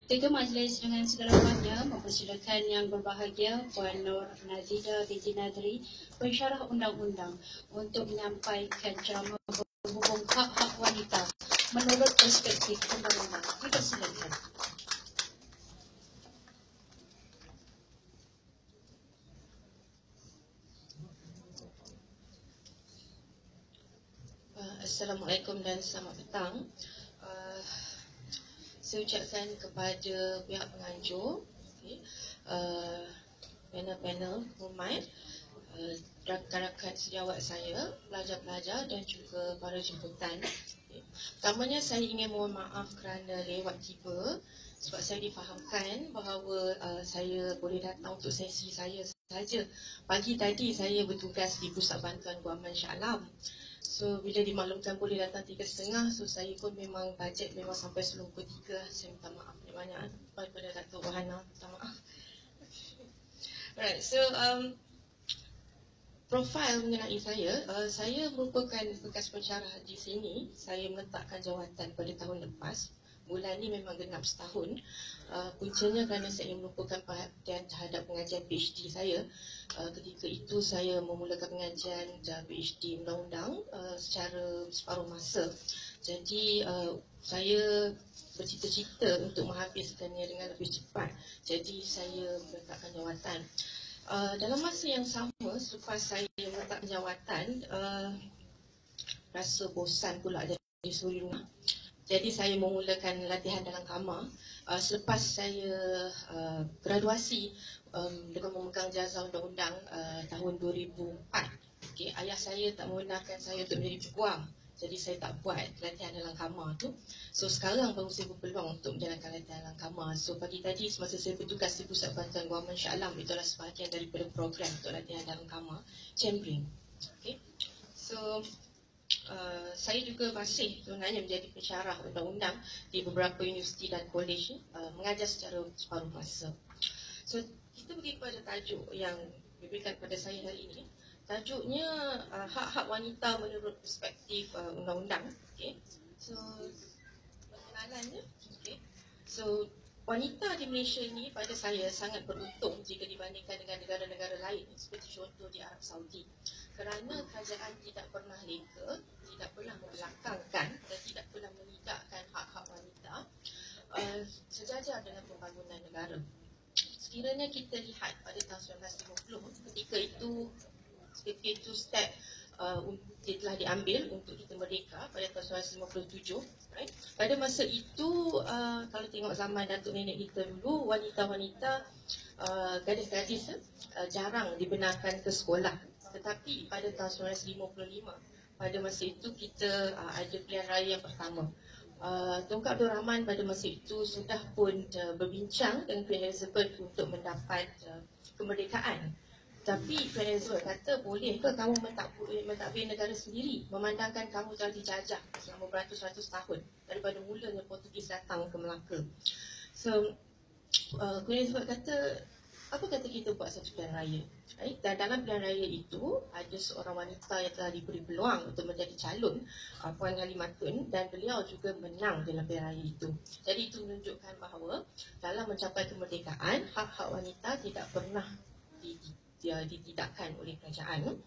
Ketua Majlis dengan segala-galanya mempersilakan yang berbahagia Puan Nur Nazida binti Nadri, pensyarah undang-undang, untuk menyampaikan ceramah berhubung hak-hak wanita menurut perspektif undang-undang. Dipersilakan. Assalamualaikum dan selamat petang. Saya ucapkan kepada pihak penganjur, panel-panel hormat, rakan-rakan sejawat saya, pelajar-pelajar dan juga para jemputan. Pertamanya saya ingin mohon maaf kerana lewat tiba sebab saya difahamkan bahawa saya boleh datang untuk sesi saya saja. Pagi tadi saya bertugas di Pusat Bantuan Guaman Shah Alam. So bila dimaklumkan boleh datang 3.30, so saya pun memang bajet memang sampai 10.3. Saya minta maaf banyak daripada Datuk Wahana, minta maaf. Alright, so profil mengenai saya merupakan bekas pensyarah di sini. Saya meletakkan jawatan pada tahun lepas. Bulan ni memang genap setahun. Puncanya kerana saya merupakan perhatian terhadap pengajian PhD saya. Ketika itu saya memulakan pengajian PhD undang-undang secara separuh masa. Jadi saya bercita-cita untuk menghabiskannya dengan lebih cepat. Jadi saya meletakkan jawatan. Dalam masa yang sama, selepas saya meletakkan jawatan, rasa bosan pula jadi suri rumah. Jadi saya memulakan latihan dalam kamar. Selepas saya graduasi dengan memegang jazah undang-undang tahun 2004, ayah saya tak membenarkan saya untuk menjadi peguam. Jadi saya tak buat latihan dalam kamar tu. So sekarang baru saya berpeluang untuk menjalankan latihan dalam kamar. So pagi tadi semasa saya bertugas di Pusat Bantuan Guaman Shah Alam, itulah sebahagian daripada program untuk latihan dalam kamar, chambering. So saya juga masih sebenarnya menjadi pensyarah undang-undang di beberapa universiti dan kolej, mengajar secara separuh masa. So kita pergi kepada tajuk yang diberikan kepada saya hari ini. Tajuknya hak-hak wanita menurut perspektif undang-undang. So perkenalannya. So wanita di Malaysia ini pada saya sangat beruntung jika dibandingkan dengan negara-negara lain seperti contoh di Arab Saudi. Kerana kerajaan tidak pernah leka, tidak pernah membelakangkan dan tidak pernah menidakkan hak-hak wanita sejajar dengan pembangunan negara. Sekiranya kita lihat pada tahun 1950, ketika itu step dia telah diambil untuk kita merdeka pada tahun 1957. Right? Pada masa itu, kalau tengok zaman Datuk Nenek kita dulu, wanita-wanita, gadis-gadis jarang dibenarkan ke sekolah. Tetapi pada tahun 1955, pada masa itu kita ada pilihan raya yang pertama. Tunku Abdul Rahman pada masa itu sudah pun berbincang dengan Queen Elizabeth untuk mendapat kemerdekaan. Tapi Queen Elizabeth kata, boleh ke kamu mentadbir negara sendiri, memandangkan kamu telah dijajah selama beratus-ratus tahun daripada mulanya Portugis datang ke Melaka. So Queen Elizabeth kata, apa kata kita buat satu pilihan raya? Right? Dan dalam pilihan raya itu ada seorang wanita yang telah diberi peluang untuk menjadi calon, Puan Halimatun, dan beliau juga menang dalam pilihan raya itu. Jadi itu menunjukkan bahawa dalam mencapai kemerdekaan, hak-hak wanita tidak pernah ditidakkan oleh kerajaan.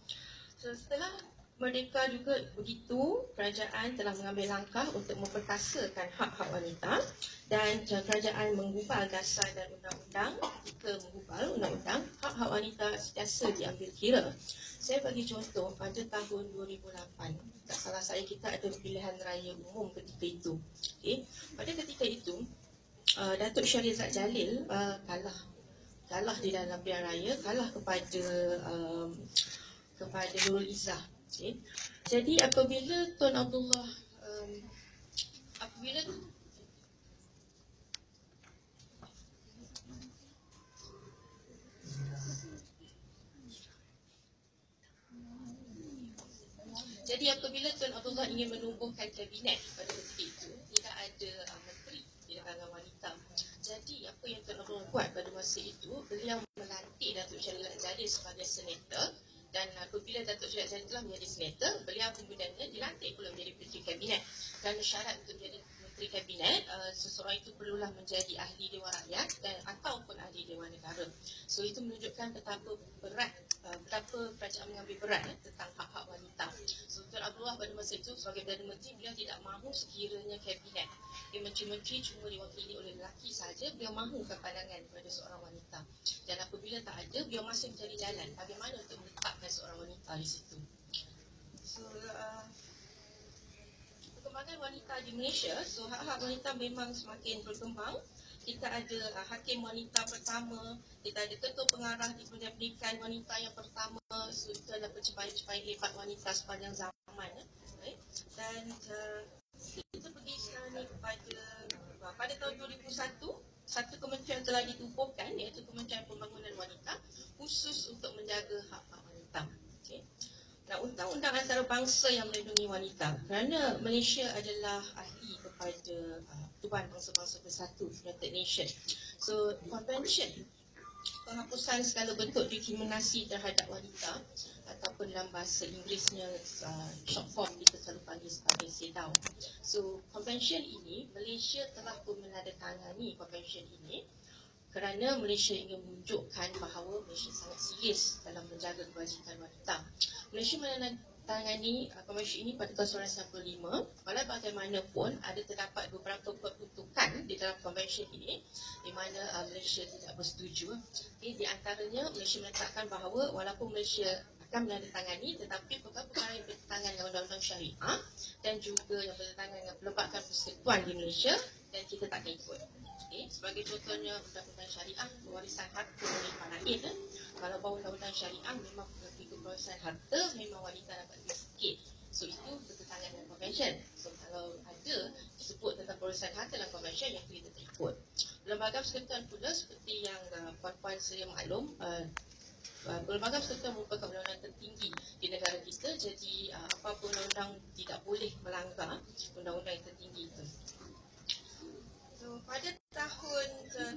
So, setelah merdeka juga begitu, kerajaan telah mengambil langkah untuk memperkasakan hak-hak wanita dan kerajaan menggubal dasar dan undang-undang. Ketika menggubal undang-undang, hak-hak wanita sentiasa diambil kira. Saya bagi contoh, pada tahun 2008, tak salah saya, kita ada pilihan raya umum ketika itu. Pada ketika itu, Datuk Syahrizad Jalil kalah di dalam pilihan raya, kalah kepada Nurul Izzah. Jadi apabila Tun Abdullah Tun Abdullah ingin menumbuhkan kabinet pada ketika itu, tidak ada menteri di kalangan wanita. Jadi apa yang Tun Abdullah buat pada masa itu, beliau melantik Datuk Syahrizad Jalil sebagai senator. Dan apabila Datuk Syahrizad Jalil telah menjadi senator, beliau kemudiannya dilantik pula menjadi Menteri Kabinet. Kerana syarat untuk menjadi Menteri Kabinet, seseorang itu perlulah menjadi ahli Dewan Rakyat dan ataupun ahli Dewan Negara. So itu menunjukkan betapa berat, betapa kerajaan mengambil berat tentang hak-hak wanita. So Tun Abdullah pada masa itu sebagai Perdana Menteri, beliau tidak mahu sekiranya Kabinet menteri-menteri cuma diwakili oleh lelaki saja, beliau mahukan pandangan kepada seorang wanita. Dan apabila tak ada, beliau masih mencari jalan bagaimana untuk meletakkan seorang wanita di situ. So, perkembangan wanita di Malaysia, so hak-hak wanita memang semakin berkembang. Kita ada hakim wanita pertama, kita ada ketua pengarah di Kementerian Pendidikan wanita yang pertama. So itu adalah pencapaian hebat wanita sepanjang zaman. Dan kita pergi sekarang ni pada tahun 2001, satu kementerian telah ditubuhkan, iaitu Kementerian Pembangunan Wanita, khusus untuk menjaga hak-hak wanita. Okay. Nah, undang-undang antarabangsa yang melindungi wanita, kerana Malaysia adalah ahli kepada Tuan Bangsa-Bangsa Bersatu, United Nations. So, Convention penghapusan segala bentuk diskriminasi terhadap wanita, ataupun dalam bahasa Inggerisnya short form kita selalu panggil sebagai CEDAW. So, Convention ini, Malaysia telah pun menandatangani Convention ini kerana Malaysia ingin menunjukkan bahawa Malaysia sangat serius dalam menjaga kebajikan wanita. Malaysia menandatangani Convention ini pada tahun 1995. Walau bagaimanapun ada terdapat beberapa peruntukan di dalam Convention ini di mana Malaysia tidak bersetuju. Di antaranya Malaysia meletakkan bahawa walaupun Malaysia akan menandatangani, tetapi perkara-perkara yang bertentangan dengan undang-undang syariah dan juga yang bertentangan dengan Perlembagaan Persekutuan di Malaysia, dan kita tak akan ikut. Sebagai contohnya undang-undang syariah, pewarisan harta oleh faraid. Kalau bahawa undang-undang syariah memang mengerti pewarisan harta, memang wanita dapat lebih sikit. So itu bertentangan dengan Convention. So kalau ada disebut tentang pewarisan harta dalam Convention, yang kita tak ikut. Lembaga persekutuan pula seperti yang puan-puan saya maklum, Perlembagaan Persekutuan merupakan undang-undang tertinggi di negara kita, jadi apa-apa undang-undang tidak boleh melanggar undang-undang yang tertinggi itu. So, pada tahun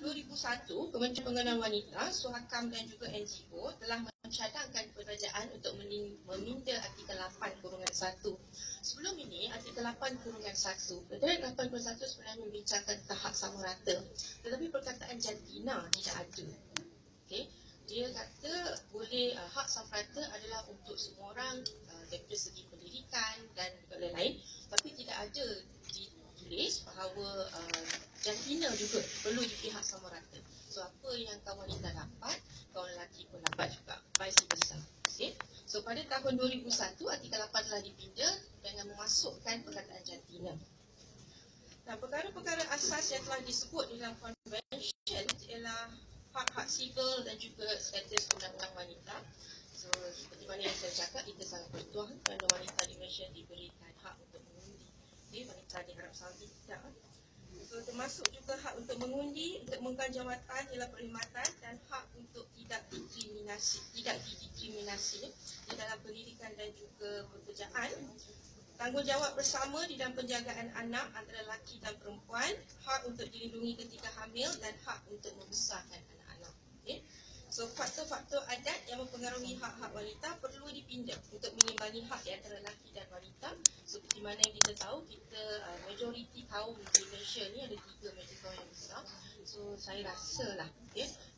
2001, Kementerian Pembangunan Wanita, Suhakam dan juga NGO telah mencadangkan kerajaan untuk meminda Artikel 8(1). Sebelum ini, Artikel 8(1), Artikel 8(1) sebenarnya membincangkan tentang hak sama rata, tetapi perkataan jantina tidak ada. Okay. Dia kata boleh hak sama rata adalah untuk semua orang daripada segi pendidikan dan lain-lain, tapi tidak ada ditulis bahawa jantina juga perlu diberi hak sama rata. So apa yang kaum wanita dapat, kaum lelaki pun dapat juga, vice versa. Okay. So pada tahun 2001, Artikel 8 telah dipinda dengan memasukkan perkataan jantina. Nah, perkara-perkara asas yang telah disebut di dalam Convention ialah hak-hak sivil dan juga status undang-undang wanita. So, seperti mana yang saya cakap, kita sangat bertuah kerana wanita di Malaysia diberikan hak untuk mengundi. Wanita di Arab Saudi tidak. So, termasuk juga hak untuk mengundi, untuk memegang jawatan ialah perkhidmatan, dan hak untuk tidak didiskriminasi di dalam pendidikan dan juga pekerjaan. Tanggungjawab bersama di dalam penjagaan anak antara lelaki dan perempuan, hak untuk dilindungi ketika hamil dan hak untuk membesarkan anak-anak. Okay. So faktor-faktor adat yang mempengaruhi hak-hak wanita perlu dipindah untuk mengimbangi hak di antara lelaki dan wanita. Seperti mana yang kita tahu, kita majoriti kaum di Malaysia ni ada 3 major kaum yang besar. So saya rasa lah,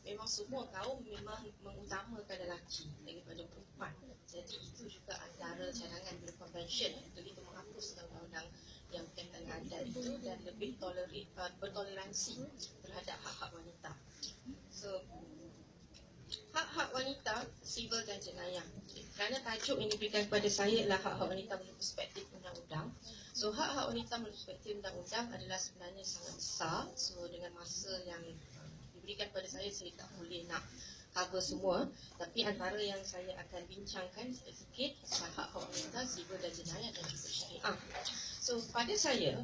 memang semua kaum memang mengutamakan lelaki daripada perempuan. Jadi itu juga antara cadangan dari Convention untuk kita menghapus undang-undang yang berkaitan dengan adat itu dan lebih bertoleransi terhadap hak-hak wanita. So, hak-hak wanita, sivil dan jenayah. Kerana tajuk yang diberikan kepada saya adalah hak-hak wanita menurut perspektif undang-undang. So, hak-hak wanita menurut perspektif undang-undang adalah sebenarnya sangat besar. So, dengan masa yang diberikan kepada saya tak boleh nak cover semua, tapi antara yang saya akan bincangkan sedikit hak-hak wanita, sivil dan jenayah dan juga syariah. So pada saya,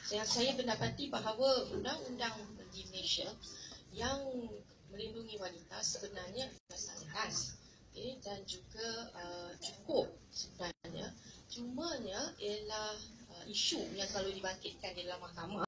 saya mendapati bahawa undang-undang di Malaysia yang melindungi wanita sebenarnya sangat khas, dan juga cukup sebenarnya. Cumanya ialah isu yang selalu dibangkitkan di dalam mahkamah